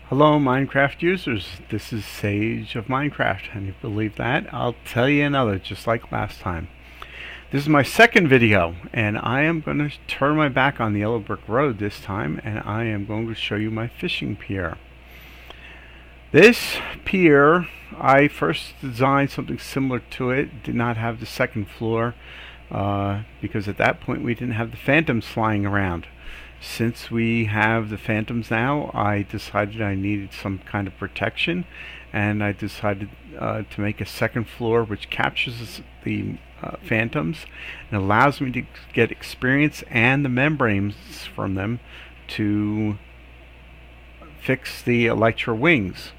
Hello Minecraft users, this is Sage of Minecraft, and if you believe that, I'll tell you another just like last time. This is my second video, and I am going to turn my back on the yellow brick road this time, and I am going to show you my fishing pier. This pier, I first designed something similar to it, did not have the second floor, because at that point we didn't have the phantoms flying around. Since we have the phantoms now, I decided I needed some kind of protection, and I decided to make a second floor which captures the phantoms and allows me to get experience and the membranes from them to fix the elytra wings.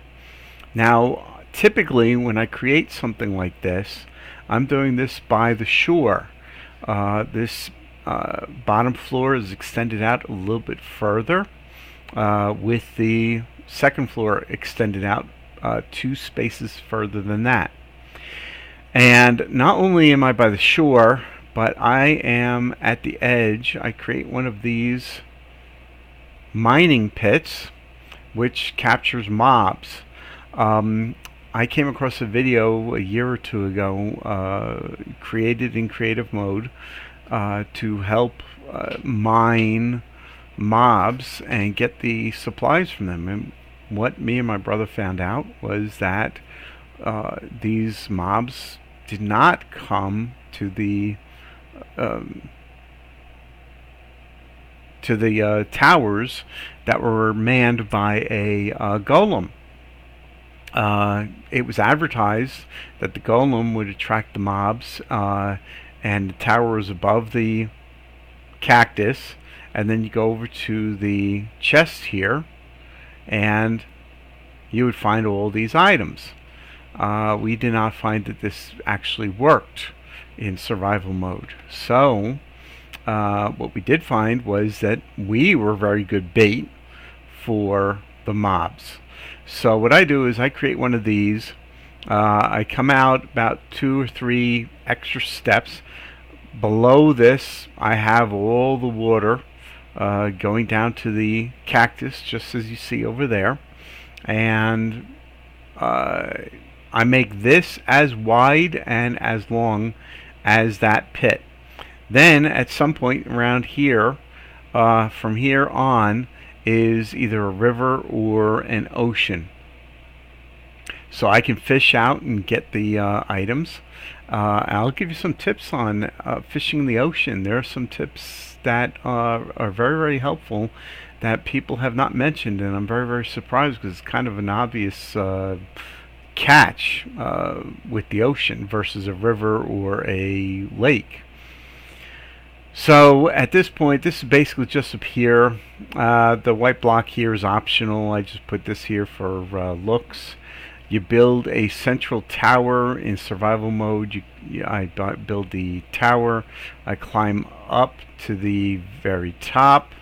Now, typically when I create something like this, I'm doing this by the shore. This bottom floor is extended out a little bit further, with the second floor extended out 2 spaces further than that. And not only am I by the shore, but I am at the edge. I create one of these mining pits which captures mobs. I came across a video a year or two ago, created in creative mode, to help mine mobs and get the supplies from them. And what me and my brother found out was that these mobs did not come to the towers that were manned by a golem. It was advertised that the golem would attract the mobs, and the tower was above the cactus, and then you go over to the chest here and you would find all these items. We did not find that this actually worked in survival mode. So what we did find was that we were very good bait for the mobs. So what I do is I create one of these. I come out about 2 or 3 extra steps. Below this I have all the water going down to the cactus, just as you see over there, and I make this as wide and as long as that pit. Then at some point around here, from here on, is either a river or an ocean. So I can fish out and get the items. I'll give you some tips on fishing the ocean. There are some tips that are very, very helpful that people have not mentioned, and I'm very, very surprised because it's kind of an obvious catch with the ocean versus a river or a lake. So at this point, this is basically just a pier. The white block here is optional. I just put this here for looks. You build a central tower in survival mode. I build the tower. I climb up to the very top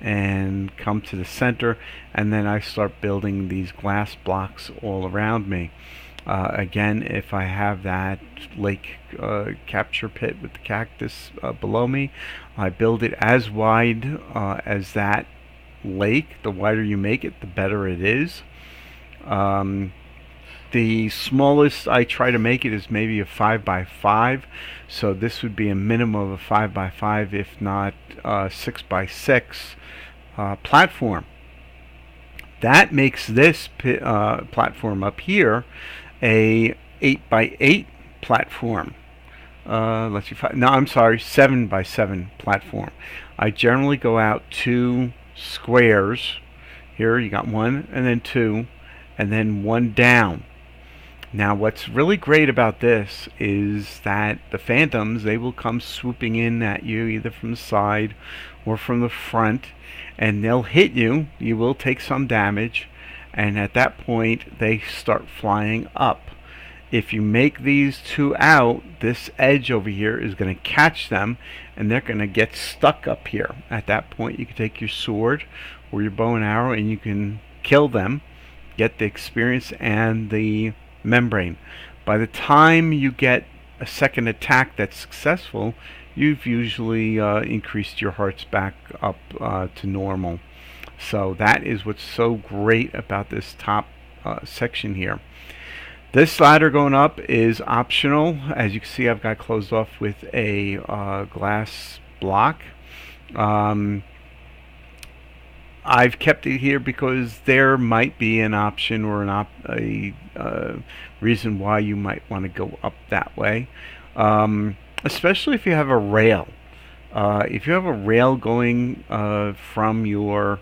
and come to the center, and then I start building these glass blocks all around me. Again, if I have that lake capture pit with the cactus below me, I build it as wide as that lake. The wider you make it, the better it is. The smallest I try to make it is maybe a 5x5, so this would be a minimum of a 5x5, if not 6x6 platform. That makes this platform up here a 8x8 platform. Let's see, no, I'm sorry, 7x7 platform. I generally go out 2 squares. Here you got 1 and then 2 and then 1 down. Now what's really great about this is that the phantoms, they will come swooping in at you either from the side or from the front, and they'll hit you. You will take some damage, and at that point they start flying up. If you make these 2 out, this edge over here is going to catch them, and they're going to get stuck up here. At that point you can take your sword or your bow and arrow and you can kill them, get the experience and the membrane. By the time you get a second attack that's successful, you've usually increased your hearts back up to normal. So that is what's so great about this top section here. This ladder going up is optional. As you can see, I've got closed off with a glass block. I've kept it here because there might be an option or a reason why you might want to go up that way, especially if you have a rail. If you have a rail going from your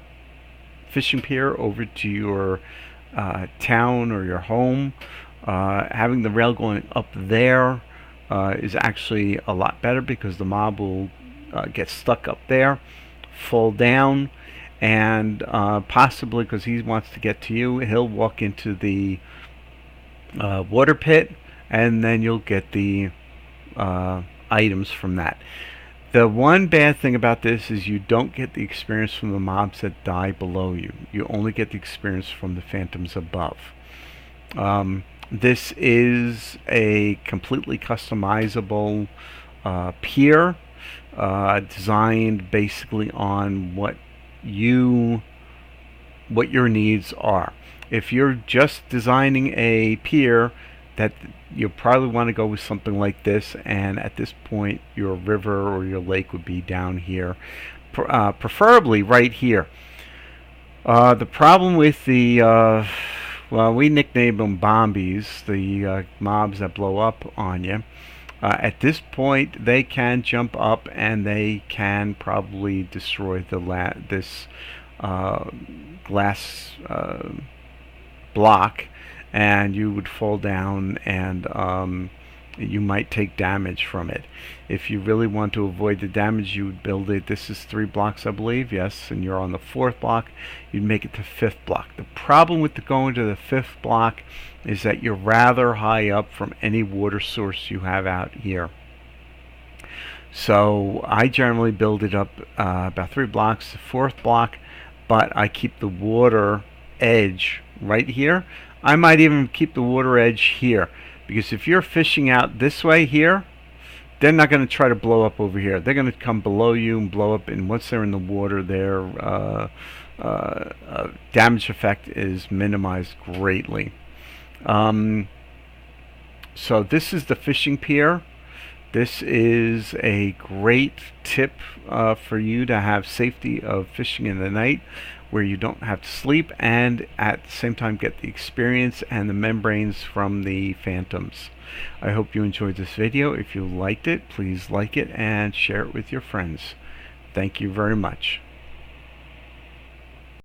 fishing pier over to your town or your home, having the rail going up there is actually a lot better, because the mob will get stuck up there, fall down, and possibly, because he wants to get to you, he'll walk into the water pit, and then you'll get the items from that. The one bad thing about this is you don't get the experience from the mobs that die below you. You only get the experience from the phantoms above. This is a completely customizable pier, designed basically on what your needs are. If you're just designing a pier, that you'll probably want to go with something like this, and at this point your river or your lake would be down here, preferably right here. The problem with the well, we nickname them bombies, the mobs that blow up on you. At this point, they can jump up and they can probably destroy this glass block, and you would fall down, and you might take damage from it. If you really want to avoid the damage, you would build it. This is 3 blocks, I believe, yes, and you're on the 4th block. You'd make it to 5th block. The problem with going to the 5th block is that you're rather high up from any water source you have out here. So I generally build it up about 3 blocks, the 4th block, but I keep the water edge right here. I might even keep the water edge here, because if you're fishing out this way here, they're not going to try to blow up over here. They're going to come below you and blow up, and once they're in the water, their damage effect is minimized greatly. So this is the fishing pier. This is a great tip for you to have safety of fishing in the night, where you don't have to sleep, and at the same time get the experience and the membranes from the phantoms. I hope you enjoyed this video. If you liked it, please like it and share it with your friends. Thank you very much.